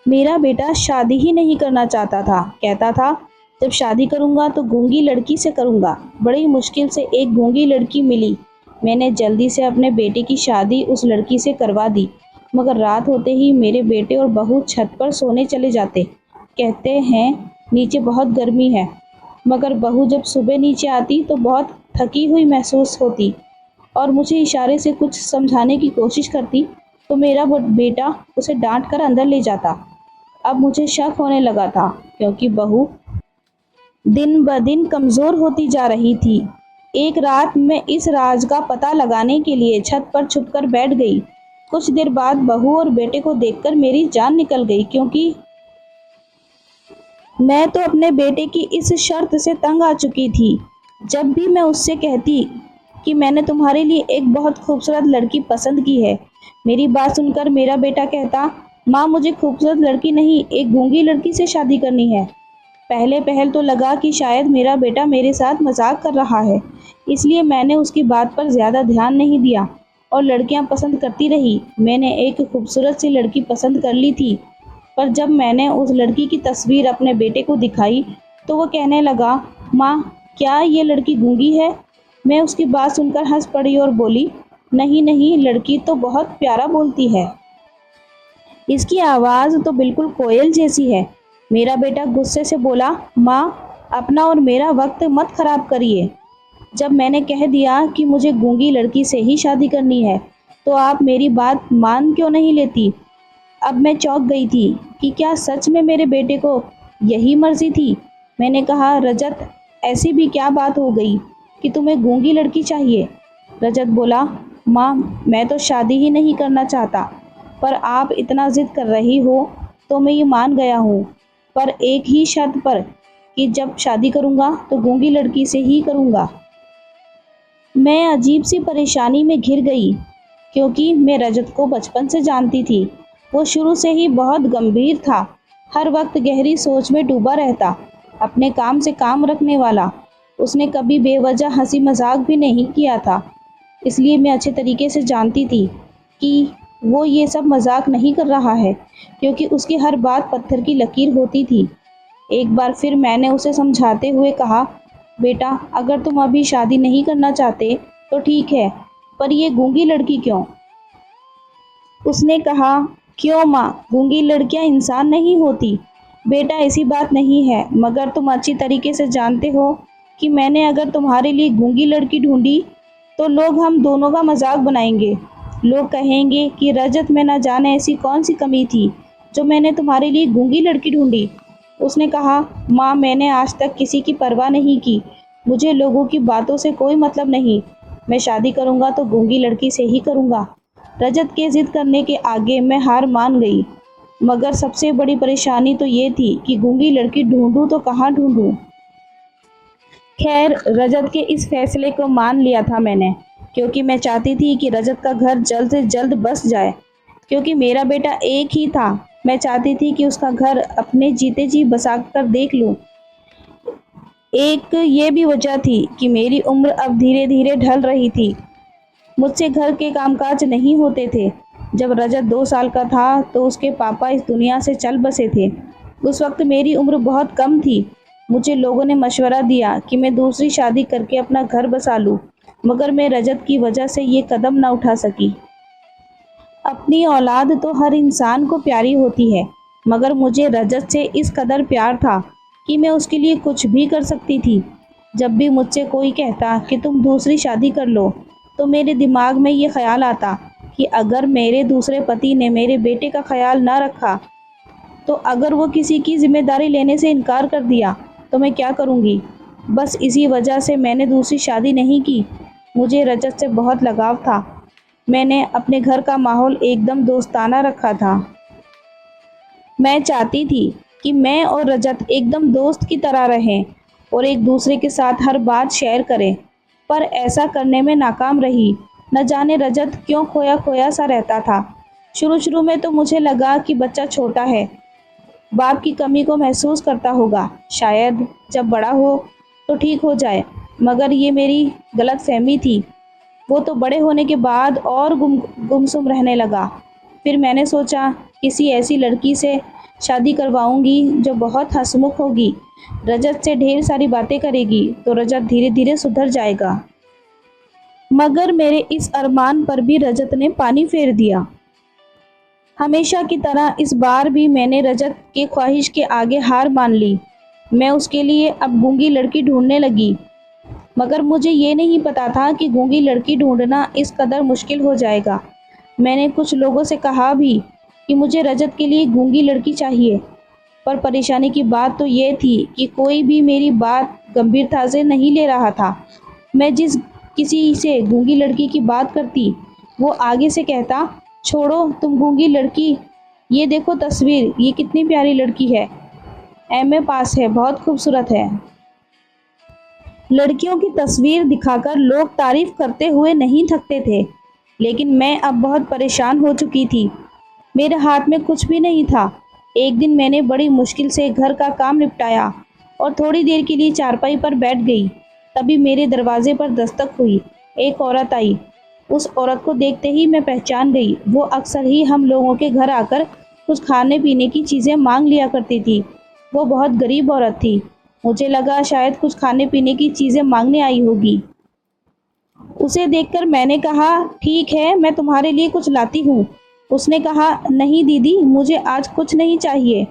मेरा बेटा शादी ही नहीं करना चाहता था। कहता था जब शादी करूंगा तो गूंगी लड़की से करूंगा। बड़ी मुश्किल से एक गूंगी लड़की मिली। मैंने जल्दी से अपने बेटे की शादी उस लड़की से करवा दी। मगर रात होते ही मेरे बेटे और बहू छत पर सोने चले जाते। कहते हैं नीचे बहुत गर्मी है। मगर बहू जब सुबह नीचे आती तो बहुत थकी हुई महसूस होती और मुझे इशारे से कुछ समझाने की कोशिश करती तो मेरा बेटा उसे डांट कर अंदर ले जाता। अब मुझे शक होने लगा था क्योंकि बहू दिन ब दिन कमज़ोर होती जा रही थी। एक रात मैं इस राज का पता लगाने के लिए छत पर छुपकर बैठ गई। कुछ देर बाद बहू और बेटे को देखकर मेरी जान निकल गई क्योंकि मैं तो अपने बेटे की इस शर्त से तंग आ चुकी थी। जब भी मैं उससे कहती कि मैंने तुम्हारे लिए एक बहुत खूबसूरत लड़की पसंद की है, मेरी बात सुनकर मेरा बेटा कहता, माँ मुझे खूबसूरत लड़की नहीं, एक गूंगी लड़की से शादी करनी है। पहले पहल तो लगा कि शायद मेरा बेटा मेरे साथ मजाक कर रहा है, इसलिए मैंने उसकी बात पर ज़्यादा ध्यान नहीं दिया और लड़कियां पसंद करती रही। मैंने एक खूबसूरत सी लड़की पसंद कर ली थी, पर जब मैंने उस लड़की की तस्वीर अपने बेटे को दिखाई तो वो कहने लगा, माँ क्या ये लड़की गूंगी है? मैं उसकी बात सुनकर हंस पड़ी और बोली, नहीं नहीं, लड़की तो बहुत प्यारा बोलती है, इसकी आवाज़ तो बिल्कुल कोयल जैसी है। मेरा बेटा गुस्से से बोला, माँ अपना और मेरा वक्त मत खराब करिए। जब मैंने कह दिया कि मुझे गूंगी लड़की से ही शादी करनी है तो आप मेरी बात मान क्यों नहीं लेती? अब मैं चौंक गई थी कि क्या सच में मेरे बेटे को यही मर्जी थी। मैंने कहा, रजत ऐसी भी क्या बात हो गई कि तुम्हें गूंगी लड़की चाहिए? रजत बोला, माँ मैं तो शादी ही नहीं करना चाहता, पर आप इतना जिद कर रही हो तो मैं ये मान गया हूँ, पर एक ही शर्त पर कि जब शादी करूँगा तो गूंगी लड़की से ही करूँगा। मैं अजीब सी परेशानी में घिर गई क्योंकि मैं रजत को बचपन से जानती थी। वो शुरू से ही बहुत गंभीर था, हर वक्त गहरी सोच में डूबा रहता, अपने काम से काम रखने वाला। उसने कभी बेवजह हंसी मजाक भी नहीं किया था, इसलिए मैं अच्छे तरीके से जानती थी कि वो ये सब मजाक नहीं कर रहा है, क्योंकि उसकी हर बात पत्थर की लकीर होती थी। एक बार फिर मैंने उसे समझाते हुए कहा, बेटा अगर तुम अभी शादी नहीं करना चाहते तो ठीक है, पर ये गूंगी लड़की क्यों? उसने कहा, क्यों माँ, गूंगी लड़कियां इंसान नहीं होती। बेटा ऐसी बात नहीं है, मगर तुम अच्छी तरीके से जानते हो कि मैंने अगर तुम्हारे लिए गूंगी लड़की ढूंढी तो लोग हम दोनों का मजाक बनाएंगे। लोग कहेंगे कि रजत में न जाने ऐसी कौन सी कमी थी जो मैंने तुम्हारे लिए गूंगी लड़की ढूंढी। उसने कहा, माँ मैंने आज तक किसी की परवाह नहीं की, मुझे लोगों की बातों से कोई मतलब नहीं। मैं शादी करूँगा तो गूंगी लड़की से ही करूँगा। रजत के जिद करने के आगे मैं हार मान गई, मगर सबसे बड़ी परेशानी तो ये थी कि गूंगी लड़की ढूंढूं तो कहाँ ढूंढूं। खैर रजत के इस फैसले को मान लिया था मैंने, क्योंकि मैं चाहती थी कि रजत का घर जल्द से जल्द बस जाए, क्योंकि मेरा बेटा एक ही था। मैं चाहती थी कि उसका घर अपने जीते जी बसा कर देख लूं। एक ये भी वजह थी कि मेरी उम्र अब धीरे धीरे ढल रही थी, मुझसे घर के कामकाज नहीं होते थे। जब रजत 2 साल का था तो उसके पापा इस दुनिया से चल बसे थे। उस वक्त मेरी उम्र बहुत कम थी। मुझे लोगों ने मशवरा दिया कि मैं दूसरी शादी करके अपना घर बसा लूं, मगर मैं रजत की वजह से ये कदम न उठा सकी। अपनी औलाद तो हर इंसान को प्यारी होती है, मगर मुझे रजत से इस कदर प्यार था कि मैं उसके लिए कुछ भी कर सकती थी। जब भी मुझसे कोई कहता कि तुम दूसरी शादी कर लो तो मेरे दिमाग में ये ख्याल आता कि अगर मेरे दूसरे पति ने मेरे बेटे का ख्याल ना रखा, तो अगर वो किसी की जिम्मेदारी लेने से इनकार कर दिया तो मैं क्या करूँगी। बस इसी वजह से मैंने दूसरी शादी नहीं की। मुझे रजत से बहुत लगाव था। मैंने अपने घर का माहौल एकदम दोस्ताना रखा था। मैं चाहती थी कि मैं और रजत एकदम दोस्त की तरह रहें और एक दूसरे के साथ हर बात शेयर करें, पर ऐसा करने में नाकाम रही। न जाने रजत क्यों खोया खोया सा रहता था। शुरू शुरू में तो मुझे लगा कि बच्चा छोटा है, बाप की कमी को महसूस करता होगा, शायद जब बड़ा हो तो ठीक हो जाए, मगर ये मेरी गलत फहमी थी। वो तो बड़े होने के बाद और गुमसुम रहने लगा। फिर मैंने सोचा किसी ऐसी लड़की से शादी करवाऊंगी जो बहुत हंसमुख होगी, रजत से ढेर सारी बातें करेगी, तो रजत धीरे धीरे सुधर जाएगा। मगर मेरे इस अरमान पर भी रजत ने पानी फेर दिया। हमेशा की तरह इस बार भी मैंने रजत के ख्वाहिश के आगे हार मान ली। मैं उसके लिए अब गूंगी लड़की ढूंढने लगी, मगर मुझे ये नहीं पता था कि गूंगी लड़की ढूंढना इस कदर मुश्किल हो जाएगा। मैंने कुछ लोगों से कहा भी कि मुझे रजत के लिए गूंगी लड़की चाहिए, पर परेशानी की बात तो ये थी कि कोई भी मेरी बात गंभीरता से नहीं ले रहा था। मैं जिस किसी से गूंगी लड़की की बात करती, वो आगे से कहता, छोड़ो तुम गूंगी लड़की, ये देखो तस्वीर, ये कितनी प्यारी लड़की है, एमए पास है, बहुत खूबसूरत है। लड़कियों की तस्वीर दिखाकर लोग तारीफ करते हुए नहीं थकते थे, लेकिन मैं अब बहुत परेशान हो चुकी थी। मेरे हाथ में कुछ भी नहीं था। एक दिन मैंने बड़ी मुश्किल से घर का काम निपटाया और थोड़ी देर के लिए चारपाई पर बैठ गई। तभी मेरे दरवाजे पर दस्तक हुई। एक औरत आई। उस औरत को देखते ही मैं पहचान गई। वो अक्सर ही हम लोगों के घर आकर कुछ खाने पीने की चीज़ें मांग लिया करती थी। वो बहुत गरीब औरत थी। मुझे लगा शायद कुछ खाने पीने की चीज़ें मांगने आई होगी। उसे देखकर मैंने कहा, ठीक है, मैं तुम्हारे लिए कुछ लाती हूँ। उसने कहा, नहीं दीदी, मुझे आज कुछ नहीं चाहिए।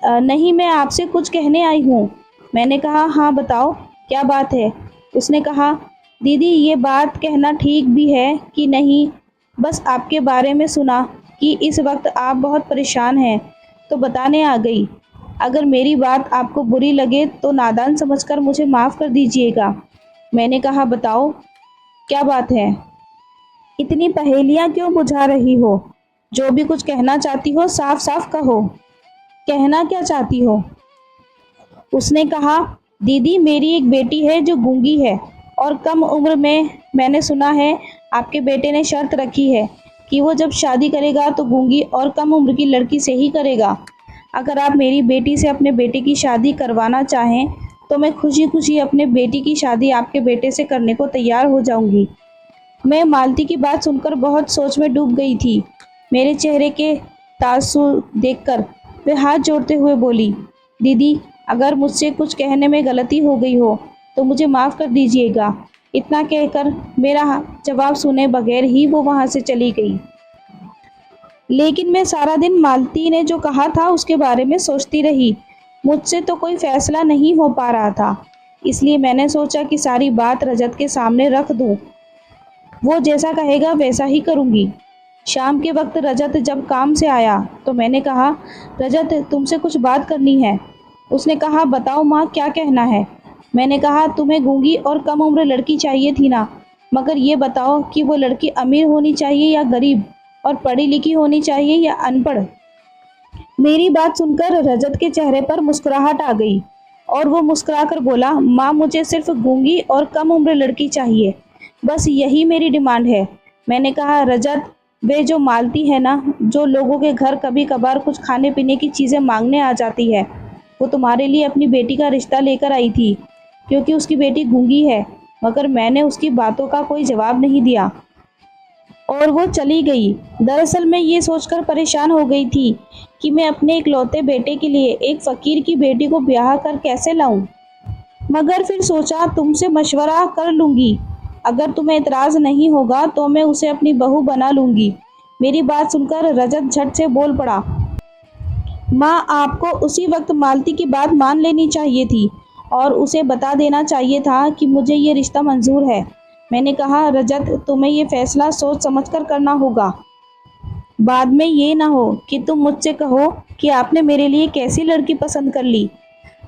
नहीं, मैं आपसे कुछ कहने आई हूँ। मैंने कहा, हाँ बताओ, क्या बात है? उसने कहा, दीदी ये बात कहना ठीक भी है कि नहीं, बस आपके बारे में सुना कि इस वक्त आप बहुत परेशान हैं, तो बताने आ गई। अगर मेरी बात आपको बुरी लगे तो नादान समझकर मुझे माफ़ कर दीजिएगा। मैंने कहा, बताओ क्या बात है? इतनी पहेलियाँ क्यों बुझा रही हो? जो भी कुछ कहना चाहती हो साफ साफ कहो। कहना क्या चाहती हो? उसने कहा, दीदी मेरी एक बेटी है जो गूंगी है और कम उम्र में। मैंने सुना है आपके बेटे ने शर्त रखी है कि वो जब शादी करेगा तो गूंगी और कम उम्र की लड़की से ही करेगा। अगर आप मेरी बेटी से अपने बेटे की शादी करवाना चाहें तो मैं खुशी खुशी अपने बेटी की शादी आपके बेटे से करने को तैयार हो जाऊंगी। मैं मालती की बात सुनकर बहुत सोच में डूब गई थी। मेरे चेहरे के तासुर देखकर वे हाथ जोड़ते हुए बोली, दीदी अगर मुझसे कुछ कहने में गलती हो गई हो तो मुझे माफ़ कर दीजिएगा। इतना कहकर मेरा जवाब सुने बगैर ही वो वहाँ से चली गई। लेकिन मैं सारा दिन मालती ने जो कहा था उसके बारे में सोचती रही। मुझसे तो कोई फैसला नहीं हो पा रहा था, इसलिए मैंने सोचा कि सारी बात रजत के सामने रख दूं। वो जैसा कहेगा वैसा ही करूंगी। शाम के वक्त रजत जब काम से आया तो मैंने कहा, रजत तुमसे कुछ बात करनी है। उसने कहा, बताओ माँ, क्या कहना है? मैंने कहा, तुम्हें गूंगी और कम उम्र लड़की चाहिए थी ना, मगर ये बताओ कि वो लड़की अमीर होनी चाहिए या गरीब, और पढ़ी लिखी होनी चाहिए या अनपढ़? मेरी बात सुनकर रजत के चेहरे पर मुस्कुराहट आ गई और वो मुस्कुराकर बोला, माँ मुझे सिर्फ गूंगी और कम उम्र लड़की चाहिए, बस यही मेरी डिमांड है। मैंने कहा, रजत वे जो मालती है ना, जो लोगों के घर कभी कभार कुछ खाने पीने की चीज़ें मांगने आ जाती है, वो तुम्हारे लिए अपनी बेटी का रिश्ता लेकर आई थी क्योंकि उसकी बेटी गूंगी है। मगर मैंने उसकी बातों का कोई जवाब नहीं दिया और वो चली गई। दरअसल मैं ये सोचकर परेशान हो गई थी कि मैं अपने इकलौते बेटे के लिए एक फ़कीर की बेटी को ब्याह कर कैसे लाऊं। मगर फिर सोचा तुमसे मशवरा कर लूँगी, अगर तुम्हें एतराज़ नहीं होगा तो मैं उसे अपनी बहू बना लूँगी। मेरी बात सुनकर रजत झट से बोल पड़ा, माँ आपको उसी वक्त मालती की बात मान लेनी चाहिए थी और उसे बता देना चाहिए था कि मुझे ये रिश्ता मंजूर है। मैंने कहा, रजत तुम्हें ये फैसला सोच समझकर करना होगा, बाद में ये ना हो कि तुम मुझसे कहो कि आपने मेरे लिए कैसी लड़की पसंद कर ली।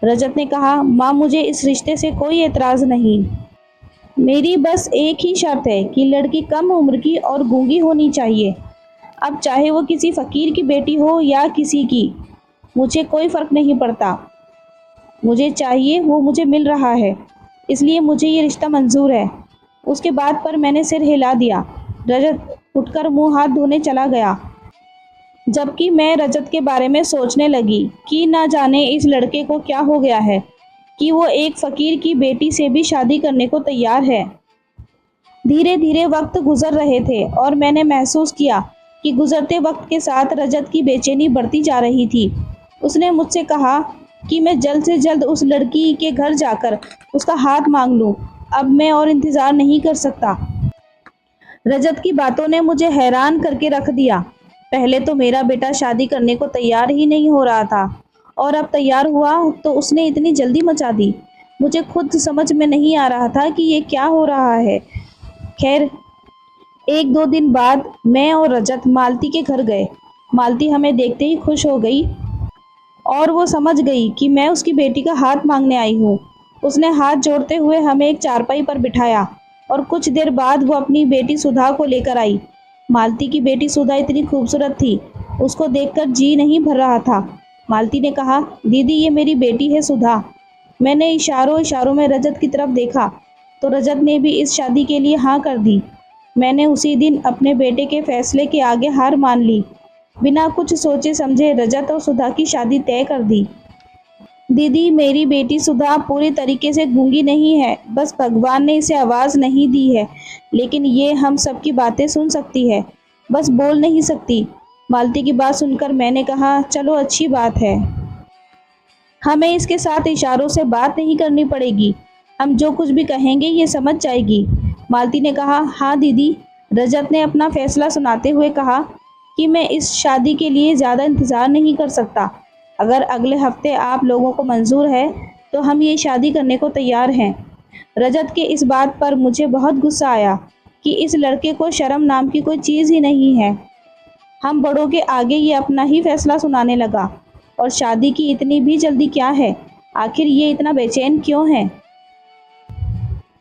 रजत ने कहा, माँ मुझे इस रिश्ते से कोई एतराज़ नहीं, मेरी बस एक ही शर्त है कि लड़की कम उम्र की और गूंगी होनी चाहिए। अब चाहे वो किसी फ़कीर की बेटी हो या किसी की, मुझे कोई फ़र्क नहीं पड़ता। मुझे चाहिए वो मुझे मिल रहा है, इसलिए मुझे ये रिश्ता मंजूर है। उसके बाद पर मैंने सिर हिला दिया। रजत उठकर मुंह हाथ धोने चला गया, जबकि मैं रजत के बारे में सोचने लगी कि ना जाने इस लड़के को क्या हो गया है कि वो एक फ़कीर की बेटी से भी शादी करने को तैयार है। धीरे धीरे वक्त गुजर रहे थे और मैंने महसूस किया कि गुजरते वक्त के साथ रजत की बेचैनी बढ़ती जा रही थी। उसने मुझसे कहा कि मैं जल्द से जल्द उस लड़की के घर जाकर उसका हाथ मांग लूं। अब मैं और इंतज़ार नहीं कर सकता। रजत की बातों ने मुझे हैरान करके रख दिया। पहले तो मेरा बेटा शादी करने को तैयार ही नहीं हो रहा था और अब तैयार हुआ तो उसने इतनी जल्दी मचा दी। मुझे खुद समझ में नहीं आ रहा था कि ये क्या हो रहा है। खैर, एक दो दिन बाद मैं और रजत मालती के घर गए। मालती हमें देखते ही खुश हो गई और वो समझ गई कि मैं उसकी बेटी का हाथ मांगने आई हूँ। उसने हाथ जोड़ते हुए हमें एक चारपाई पर बिठाया और कुछ देर बाद वो अपनी बेटी सुधा को लेकर आई। मालती की बेटी सुधा इतनी खूबसूरत थी, उसको देखकर जी नहीं भर रहा था। मालती ने कहा, दीदी ये मेरी बेटी है सुधा। मैंने इशारों इशारों में रजत की तरफ देखा तो रजत ने भी इस शादी के लिए हाँ कर दी। मैंने उसी दिन अपने बेटे के फैसले के आगे हार मान ली। बिना कुछ सोचे समझे रजत और सुधा की शादी तय कर दी। दीदी मेरी बेटी सुधा पूरी तरीके से गूंगी नहीं है, बस भगवान ने इसे आवाज़ नहीं दी है, लेकिन ये हम सब की बातें सुन सकती है, बस बोल नहीं सकती। मालती की बात सुनकर मैंने कहा, चलो अच्छी बात है, हमें इसके साथ इशारों से बात नहीं करनी पड़ेगी, हम जो कुछ भी कहेंगे ये समझ जाएगी। मालती ने कहा, हाँ दीदी। रजत ने अपना फैसला सुनाते हुए कहा कि मैं इस शादी के लिए ज़्यादा इंतज़ार नहीं कर सकता। अगर अगले हफ्ते आप लोगों को मंजूर है तो हम ये शादी करने को तैयार हैं। रजत के इस बात पर मुझे बहुत गुस्सा आया कि इस लड़के को शर्म नाम की कोई चीज़ ही नहीं है। हम बड़ों के आगे ये अपना ही फैसला सुनाने लगा। और शादी की इतनी भी जल्दी क्या है, आखिर ये इतना बेचैन क्यों है।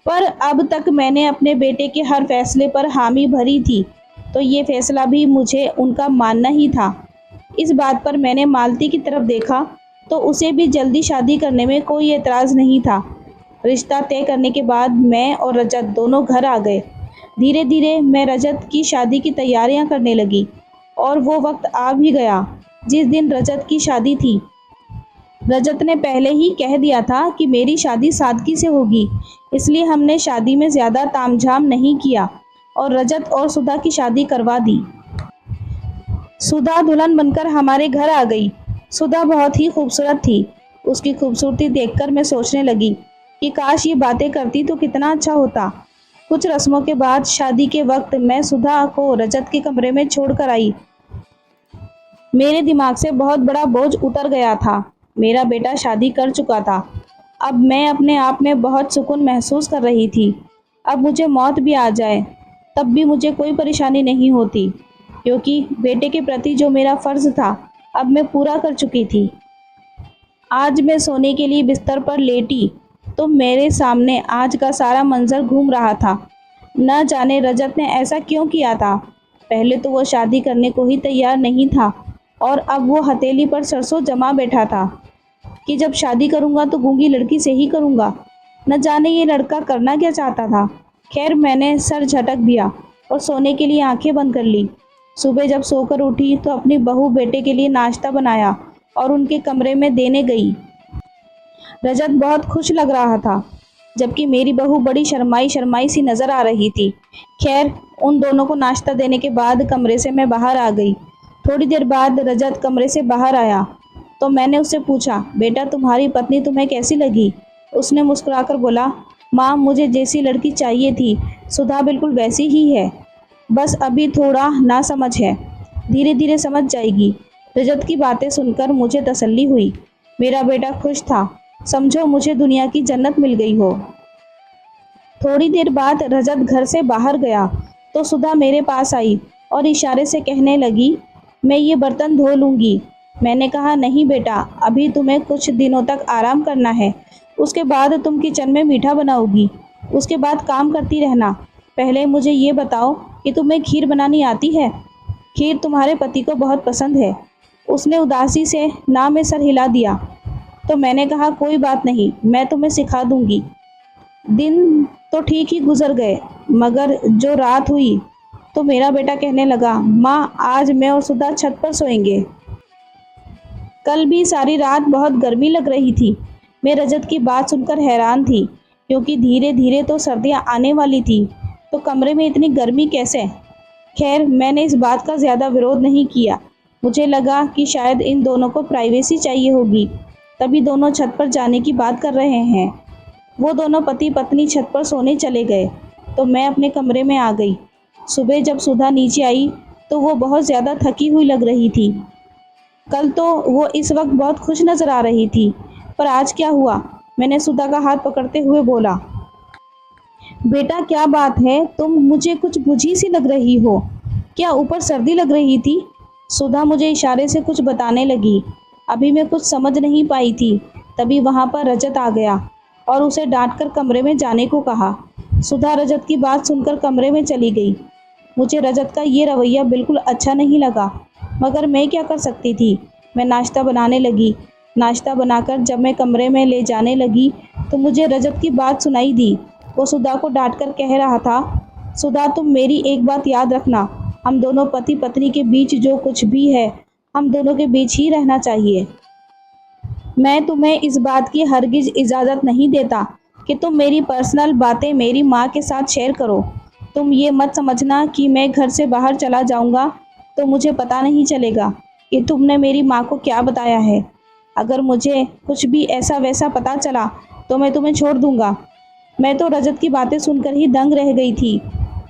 पर अब तक मैंने अपने बेटे के हर फैसले पर हामी भरी थी, तो ये फैसला भी मुझे उनका मानना ही था। इस बात पर मैंने मालती की तरफ देखा तो उसे भी जल्दी शादी करने में कोई एतराज़ नहीं था। रिश्ता तय करने के बाद मैं और रजत दोनों घर आ गए। धीरे धीरे मैं रजत की शादी की तैयारियां करने लगी और वो वक्त आ भी गया जिस दिन रजत की शादी थी। रजत ने पहले ही कह दिया था कि मेरी शादी सादगी से होगी, इसलिए हमने शादी में ज़्यादा तामझाम नहीं किया और रजत और सुधा की शादी करवा दी। सुधा दुल्हन बनकर हमारे घर आ गई। सुधा बहुत ही खूबसूरत थी। उसकी खूबसूरती देखकर मैं सोचने लगी कि काश ये बातें करती तो कितना अच्छा होता। कुछ रस्मों के बाद शादी के वक्त मैं सुधा को रजत के कमरे में छोड़कर आई। मेरे दिमाग से बहुत बड़ा बोझ उतर गया था। मेरा बेटा शादी कर चुका था। अब मैं अपने आप में बहुत सुकून महसूस कर रही थी। अब मुझे मौत भी आ जाए तब भी मुझे कोई परेशानी नहीं होती, क्योंकि बेटे के प्रति जो मेरा फ़र्ज़ था अब मैं पूरा कर चुकी थी। आज मैं सोने के लिए बिस्तर पर लेटी तो मेरे सामने आज का सारा मंजर घूम रहा था। न जाने रजत ने ऐसा क्यों किया था। पहले तो वो शादी करने को ही तैयार नहीं था और अब वो हथेली पर सरसों जमा बैठा था कि जब शादी करूँगा तो गूंगी लड़की से ही करूँगा। न जाने ये लड़का करना क्या चाहता था। खैर मैंने सर झटक दिया और सोने के लिए आंखें बंद कर ली। सुबह जब सोकर उठी तो अपनी बहू बेटे के लिए नाश्ता बनाया और उनके कमरे में देने गई। रजत बहुत खुश लग रहा था, जबकि मेरी बहू बड़ी शर्माई शर्माई सी नज़र आ रही थी। खैर उन दोनों को नाश्ता देने के बाद कमरे से मैं बाहर आ गई। थोड़ी देर बाद रजत कमरे से बाहर आया तो मैंने उससे पूछा, बेटा तुम्हारी पत्नी तुम्हें कैसी लगी। उसने मुस्कुराकर बोला, माँ मुझे जैसी लड़की चाहिए थी सुधा बिल्कुल वैसी ही है, बस अभी थोड़ा नासमझ है, धीरे धीरे समझ जाएगी। रजत की बातें सुनकर मुझे तसल्ली हुई। मेरा बेटा खुश था, समझो मुझे दुनिया की जन्नत मिल गई हो। थोड़ी देर बाद रजत घर से बाहर गया तो सुधा मेरे पास आई और इशारे से कहने लगी, मैं ये बर्तन धो लूँगी। मैंने कहा, नहीं बेटा, अभी तुम्हें कुछ दिनों तक आराम करना है, उसके बाद तुम किचन में मीठा बनाओगी, उसके बाद काम करती रहना। पहले मुझे ये बताओ कि तुम्हें खीर बनानी आती है। खीर तुम्हारे पति को बहुत पसंद है। उसने उदासी से ना में सर हिला दिया तो मैंने कहा, कोई बात नहीं, मैं तुम्हें सिखा दूंगी। दिन तो ठीक ही गुजर गए, मगर जो रात हुई तो मेरा बेटा कहने लगा, माँ आज मैं और सुधा छत पर सोएंगे। कल भी सारी रात बहुत गर्मी लग रही थी। मैं रजत की बात सुनकर हैरान थी, क्योंकि धीरे धीरे तो सर्दियाँ आने वाली थी, तो कमरे में इतनी गर्मी कैसे। खैर मैंने इस बात का ज़्यादा विरोध नहीं किया। मुझे लगा कि शायद इन दोनों को प्राइवेसी चाहिए होगी, तभी दोनों छत पर जाने की बात कर रहे हैं। वो दोनों पति पत्नी छत पर सोने चले गए तो मैं अपने कमरे में आ गई। सुबह जब सुधा नीचे आई तो वो बहुत ज़्यादा थकी हुई लग रही थी। कल तो वो इस वक्त बहुत खुश नज़र आ रही थी, पर आज क्या हुआ? मैंने सुधा का हाथ पकड़ते हुए बोला, बेटा क्या बात है, तुम मुझे कुछ बुझी सी लग रही हो। क्या ऊपर सर्दी लग रही थी? सुधा मुझे इशारे से कुछ बताने लगी। अभी मैं कुछ समझ नहीं पाई थी, तभी वहाँ पर रजत आ गया और उसे डांटकर कमरे में जाने को कहा। सुधा रजत की बात सुनकर कमरे में चली गई। मुझे रजत का ये रवैया बिल्कुल अच्छा नहीं लगा, मगर मैं क्या कर सकती थी। मैं नाश्ता बनाने लगी। नाश्ता बनाकर जब मैं कमरे में ले जाने लगी तो मुझे रजत की बात सुनाई दी। वो सुधा को डांटकर कह रहा था, सुधा तुम मेरी एक बात याद रखना, हम दोनों पति पत्नी के बीच जो कुछ भी है हम दोनों के बीच ही रहना चाहिए। मैं तुम्हें इस बात की हरगिज इजाज़त नहीं देता कि तुम मेरी पर्सनल बातें मेरी माँ के साथ शेयर करो। तुम ये मत समझना कि मैं घर से बाहर चला जाऊँगा तो मुझे पता नहीं चलेगा कि तुमने मेरी माँ को क्या बताया है। अगर मुझे कुछ भी ऐसा वैसा पता चला तो मैं तुम्हें छोड़ दूँगा। मैं तो रजत की बातें सुनकर ही दंग रह गई थी।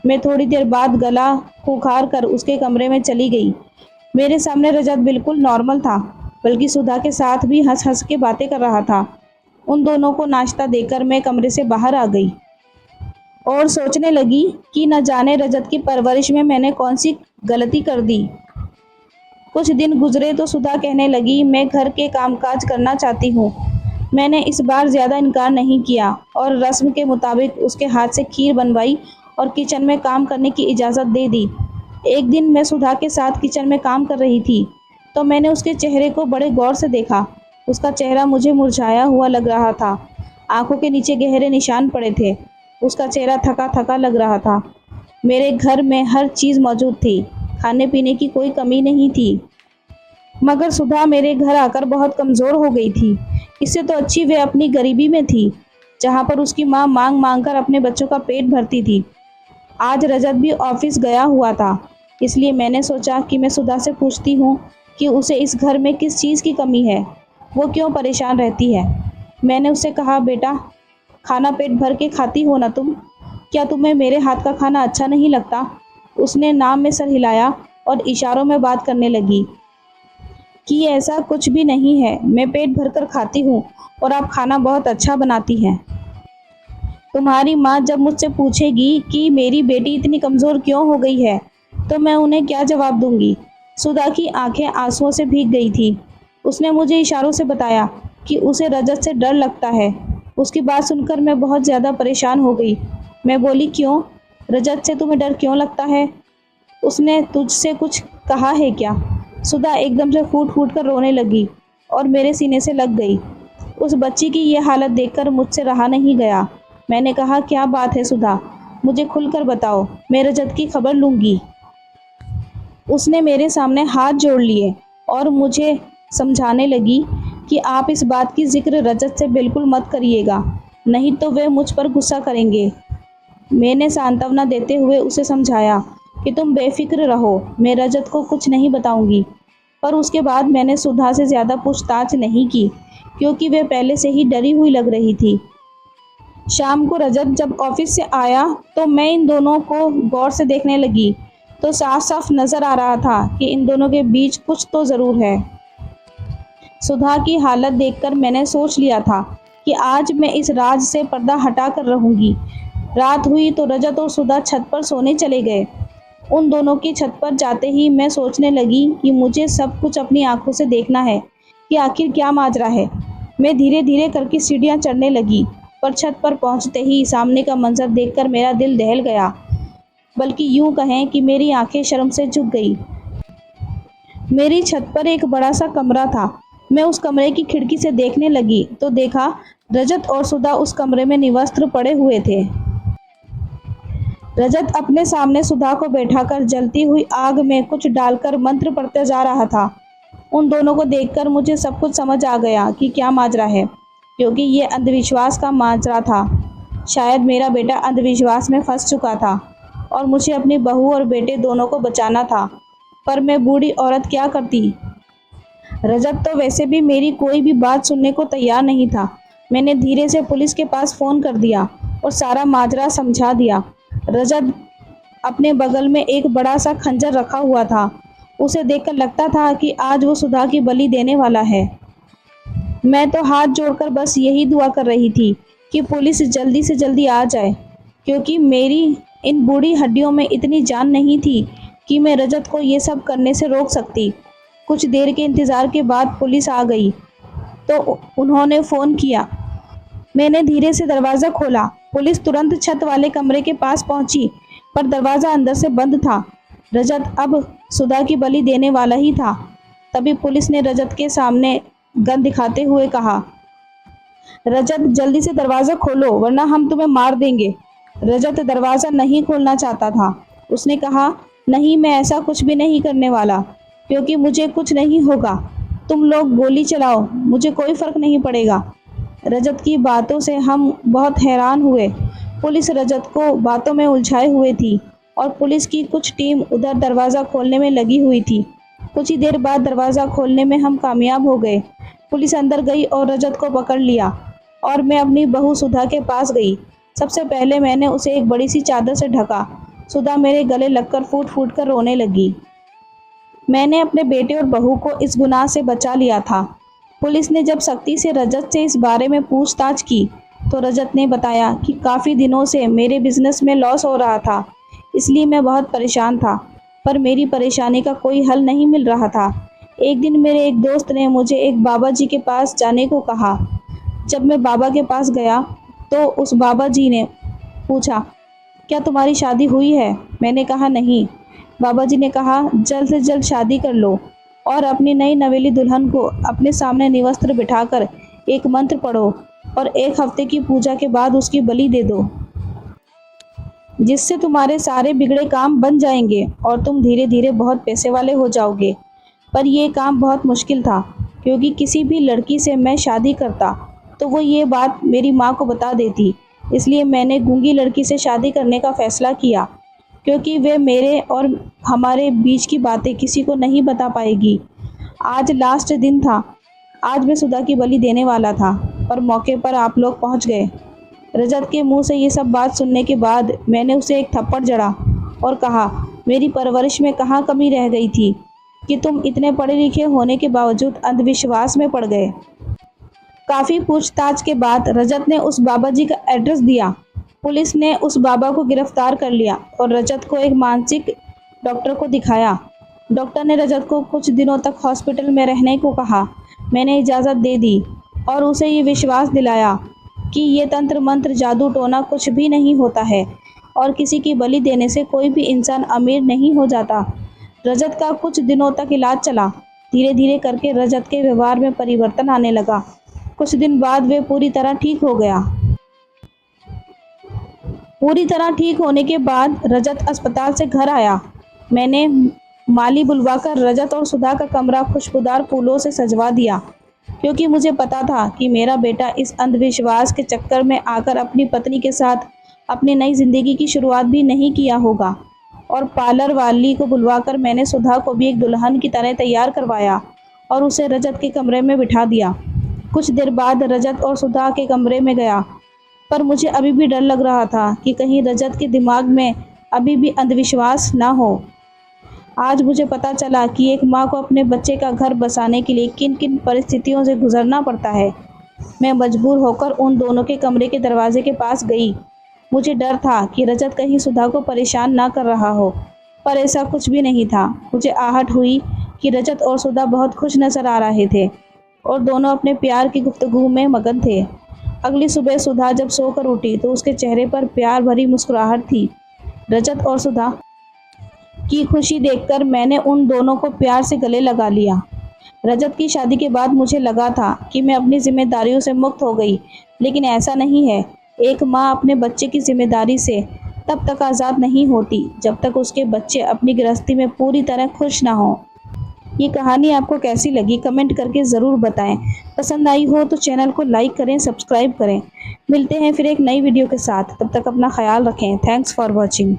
मैं थोड़ी देर बाद गला खुखार कर उसके कमरे में चली गई। मेरे सामने रजत बिल्कुल नॉर्मल था, बल्कि सुधा के साथ भी हंस हंस के बातें कर रहा था। उन दोनों को नाश्ता देकर मैं कमरे से बाहर आ गई और सोचने लगी कि न जाने रजत की परवरिश में मैंने कौन सी गलती कर दी। कुछ दिन गुजरे तो सुधा कहने लगी, मैं घर के कामकाज करना चाहती हूँ। मैंने इस बार ज़्यादा इनकार नहीं किया और रस्म के मुताबिक उसके हाथ से खीर बनवाई और किचन में काम करने की इजाज़त दे दी। एक दिन मैं सुधा के साथ किचन में काम कर रही थी तो मैंने उसके चेहरे को बड़े गौर से देखा। उसका चेहरा मुझे मुरझाया हुआ लग रहा था। आंखों के नीचे गहरे निशान पड़े थे। उसका चेहरा थका थका लग रहा था। मेरे घर में हर चीज़ मौजूद थी, खाने पीने की कोई कमी नहीं थी, मगर सुधा मेरे घर आकर बहुत कमज़ोर हो गई थी। इससे तो अच्छी वे अपनी गरीबी में थी, जहाँ पर उसकी माँ मांग मांग कर अपने बच्चों का पेट भरती थी। आज रजत भी ऑफिस गया हुआ था, इसलिए मैंने सोचा कि मैं सुधा से पूछती हूँ कि उसे इस घर में किस चीज़ की कमी है, वो क्यों परेशान रहती है। मैंने उससे कहा, बेटा खाना पेट भर के खाती हो ना तुम? क्या तुम्हें मेरे हाथ का खाना अच्छा नहीं लगता? उसने नाम में सर हिलाया और इशारों में बात करने लगी कि ऐसा कुछ भी नहीं है, मैं पेट भरकर खाती हूँ और आप खाना बहुत अच्छा बनाती हैं। तुम्हारी माँ जब मुझसे पूछेगी कि मेरी बेटी इतनी कमज़ोर क्यों हो गई है तो मैं उन्हें क्या जवाब दूंगी। सुधा की आंखें आंसुओं से भीग गई थी। उसने मुझे इशारों से बताया कि उसे रजत से डर लगता है। उसकी बात सुनकर मैं बहुत ज़्यादा परेशान हो गई। मैं बोली, क्यों? रजत से तुम्हें डर क्यों लगता है? उसने तुझसे कुछ कहा है क्या? सुधा एकदम से फूट फूट कर रोने लगी और मेरे सीने से लग गई। उस बच्ची की ये हालत देखकर मुझसे रहा नहीं गया। मैंने कहा, क्या बात है सुधा, मुझे खुलकर बताओ, मैं रजत की खबर लूँगी। उसने मेरे सामने हाथ जोड़ लिए और मुझे समझाने लगी कि आप इस बात की जिक्र रजत से बिल्कुल मत करिएगा, नहीं तो वे मुझ पर गुस्सा करेंगे। मैंने सांत्वना देते हुए उसे समझाया कि तुम बेफिक्र रहो, मैं रजत को कुछ नहीं बताऊंगी। पर उसके बाद मैंने सुधा से ज़्यादा पूछताछ नहीं की, क्योंकि वे पहले से ही डरी हुई लग रही थी। शाम को रजत जब ऑफिस से आया तो मैं इन दोनों को गौर से देखने लगी तो साफ साफ नज़र आ रहा था कि इन दोनों के बीच कुछ तो ज़रूर है। सुधा की हालत देखकर मैंने सोच लिया था कि आज मैं इस राज से पर्दा हटा कर रहूँगी। रात हुई तो रजत और सुधा छत पर सोने चले गए। उन दोनों की छत पर जाते ही मैं सोचने लगी कि मुझे सब कुछ अपनी आंखों से देखना है कि आखिर क्या माजरा है। मैं धीरे धीरे करके सीढ़ियाँ चढ़ने लगी, पर छत पर पहुंचते ही सामने का मंजर देखकर मेरा दिल दहल गया, बल्कि यूं कहें कि मेरी आंखें शर्म से झुक गई। मेरी छत पर एक बड़ा सा कमरा था। मैं उस कमरे की खिड़की से देखने लगी तो देखा रजत और सुधा उस कमरे में निवस्त्र पड़े हुए थे। रजत अपने सामने सुधा को बैठाकर जलती हुई आग में कुछ डालकर मंत्र पढ़ते जा रहा था। उन दोनों को देखकर मुझे सब कुछ समझ आ गया कि क्या माजरा है, क्योंकि ये अंधविश्वास का माजरा था। शायद मेरा बेटा अंधविश्वास में फंस चुका था। और मुझे अपनी बहू और बेटे दोनों को बचाना था, पर मैं बूढ़ी औरत क्या करती। रजत तो वैसे भी मेरी कोई भी बात सुनने को तैयार नहीं था। मैंने धीरे से पुलिस के पास फ़ोन कर दिया और सारा माजरा समझा दिया। रजत अपने बगल में एक बड़ा सा खंजर रखा हुआ था। उसे देखकर लगता था कि आज वो सुधा की बलि देने वाला है। मैं तो हाथ जोड़कर बस यही दुआ कर रही थी कि पुलिस जल्दी से जल्दी आ जाए, क्योंकि मेरी इन बूढ़ी हड्डियों में इतनी जान नहीं थी कि मैं रजत को ये सब करने से रोक सकती। कुछ देर के इंतज़ार के बाद पुलिस आ गई तो उन्होंने फ़ोन किया। मैंने धीरे से दरवाज़ा खोला। पुलिस तुरंत छत वाले कमरे के पास पहुंची, पर दरवाज़ा अंदर से बंद था। रजत अब सुधा की बलि देने वाला ही था। तभी पुलिस ने रजत के सामने गन दिखाते हुए कहा, रजत जल्दी से दरवाज़ा खोलो वरना हम तुम्हें मार देंगे। रजत दरवाज़ा नहीं खोलना चाहता था। उसने कहा, नहीं, मैं ऐसा कुछ भी नहीं करने वाला, क्योंकि मुझे कुछ नहीं होगा। तुम लोग गोली चलाओ, मुझे कोई फ़र्क नहीं पड़ेगा। रजत की बातों से हम बहुत हैरान हुए। पुलिस रजत को बातों में उलझाए हुए थी और पुलिस की कुछ टीम उधर दरवाज़ा खोलने में लगी हुई थी। कुछ ही देर बाद दरवाज़ा खोलने में हम कामयाब हो गए। पुलिस अंदर गई और रजत को पकड़ लिया और मैं अपनी बहू सुधा के पास गई। सबसे पहले मैंने उसे एक बड़ी सी चादर से ढका। सुधा मेरे गले लगकर फूट फूट कर रोने लगी। मैंने अपने बेटे और बहू को इस गुनाह से बचा लिया था। पुलिस ने जब सख्ती से रजत से इस बारे में पूछताछ की तो रजत ने बताया कि काफ़ी दिनों से मेरे बिजनेस में लॉस हो रहा था, इसलिए मैं बहुत परेशान था, पर मेरी परेशानी का कोई हल नहीं मिल रहा था। एक दिन मेरे एक दोस्त ने मुझे एक बाबा जी के पास जाने को कहा। जब मैं बाबा के पास गया तो उस बाबा जी ने पूछा, क्या तुम्हारी शादी हुई है? मैंने कहा, नहीं। बाबा जी ने कहा, जल्द से जल्द शादी कर लो और अपनी नई नवेली दुल्हन को अपने सामने निवस्त्र बिठाकर एक मंत्र पढ़ो और 1 हफ्ते की पूजा के बाद उसकी बलि दे दो, जिससे तुम्हारे सारे बिगड़े काम बन जाएंगे और तुम धीरे धीरे बहुत पैसे वाले हो जाओगे। पर यह काम बहुत मुश्किल था, क्योंकि किसी भी लड़की से मैं शादी करता तो वो ये बात मेरी माँ को बता देती। इसलिए मैंने गूंगी लड़की से शादी करने का फ़ैसला किया, क्योंकि वे मेरे और हमारे बीच की बातें किसी को नहीं बता पाएगी। आज लास्ट दिन था। आज मैं सुधा की बलि देने वाला था, पर मौके पर आप लोग पहुंच गए। रजत के मुंह से ये सब बात सुनने के बाद मैंने उसे एक थप्पड़ जड़ा और कहा, मेरी परवरिश में कहाँ कमी रह गई थी कि तुम इतने पढ़े लिखे होने के बावजूद अंधविश्वास में पड़ गए। काफ़ी पूछताछ के बाद रजत ने उस बाबा जी का एड्रेस दिया। पुलिस ने उस बाबा को गिरफ्तार कर लिया और रजत को एक मानसिक डॉक्टर को दिखाया। डॉक्टर ने रजत को कुछ दिनों तक हॉस्पिटल में रहने को कहा। मैंने इजाज़त दे दी और उसे ये विश्वास दिलाया कि ये तंत्र मंत्र जादू टोना कुछ भी नहीं होता है और किसी की बलि देने से कोई भी इंसान अमीर नहीं हो जाता। रजत का कुछ दिनों तक इलाज चला। धीरे धीरे करके रजत के व्यवहार में परिवर्तन आने लगा। कुछ दिन बाद वे पूरी तरह ठीक हो गया। पूरी तरह ठीक होने के बाद रजत अस्पताल से घर आया। मैंने माली बुलवाकर रजत और सुधा का कमरा खुशबूदार फूलों से सजवा दिया, क्योंकि मुझे पता था कि मेरा बेटा इस अंधविश्वास के चक्कर में आकर अपनी पत्नी के साथ अपनी नई ज़िंदगी की शुरुआत भी नहीं किया होगा। और पार्लर वाली को बुलवाकर मैंने सुधा को भी एक दुल्हन की तरह तैयार करवाया और उसे रजत के कमरे में बिठा दिया। कुछ देर बाद रजत और सुधा के कमरे में गया, पर मुझे अभी भी डर लग रहा था कि कहीं रजत के दिमाग में अभी भी अंधविश्वास ना हो। आज मुझे पता चला कि एक माँ को अपने बच्चे का घर बसाने के लिए किन किन परिस्थितियों से गुजरना पड़ता है। मैं मजबूर होकर उन दोनों के कमरे के दरवाजे के पास गई। मुझे डर था कि रजत कहीं सुधा को परेशान ना कर रहा हो, पर ऐसा कुछ भी नहीं था। मुझे आहट हुई कि रजत और सुधा बहुत खुश नज़र आ रहे थे और दोनों अपने प्यार की गुफ्तगू में मगन थे। अगली सुबह सुधा जब सोकर उठी तो उसके चेहरे पर प्यार भरी मुस्कुराहट थी। रजत और सुधा की खुशी देखकर मैंने उन दोनों को प्यार से गले लगा लिया। रजत की शादी के बाद मुझे लगा था कि मैं अपनी जिम्मेदारियों से मुक्त हो गई, लेकिन ऐसा नहीं है। एक माँ अपने बच्चे की जिम्मेदारी से तब तक आज़ाद नहीं होती जब तक उसके बच्चे अपनी गृहस्थी में पूरी तरह खुश ना हों। ये कहानी आपको कैसी लगी कमेंट करके ज़रूर बताएं। पसंद आई हो तो चैनल को लाइक करें, सब्सक्राइब करें। मिलते हैं फिर एक नई वीडियो के साथ। तब तक अपना ख्याल रखें। Thanks for watching.